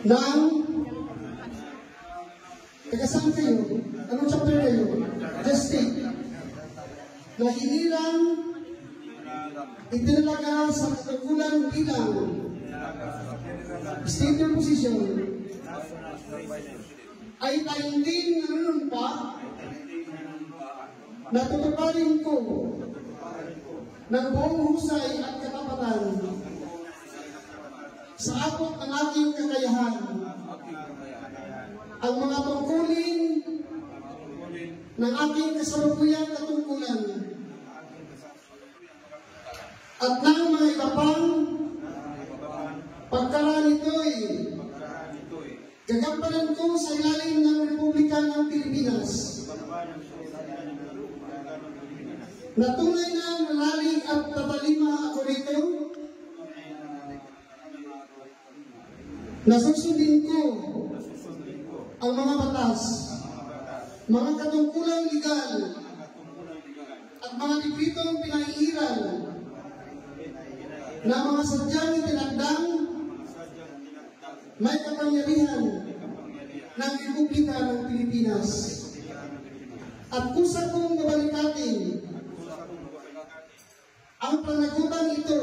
ng taga-saan kayo? Anong chapter kayo? Just take. Na hinilang itinalaga sa katungkulan bilang stated position ay tainting nanunumpa na tutuparin ko ng buong husay at katapatan sa abot ng aking kakayahan ang mga tungkulin ng aking kasalukuyang katungkulan at ng mga iba pang pagkaraan nito'y gagampanan ko sa ilalim ng Republika ng Pilipinas na tunay na nanalig at tatalima ako rito na susundin ko ang mga batas, mga katungkulang legal at mga dikritong pinaiiral na mga sadyang itinagdang may kapangyarihan ng Republika ng Pilipinas at kusa kong mabalikatin ang panagutan ito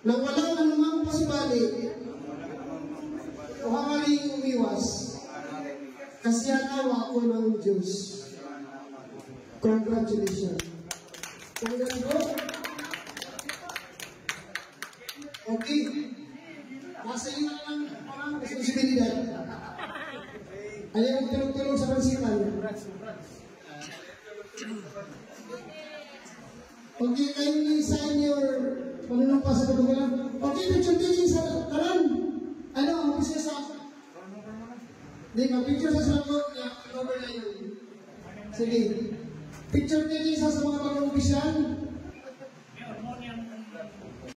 nang walang anumang pasubali o hangaring umiwas kasi hanawa ko ng Diyos. Congratulations. Congratulations. Okay. Nasa iyo na lang parang responsibilidad. Ayaw tulong-tulong sa pansipan. Okay, kayo ni senior panunumpa sa katungkulan. Okay, picture taking sa karan. Ano, umpisa sa ako. Hindi, mag-picture sa sarap na over na yun. Sige. Picture taking sa mga pag-umpisan.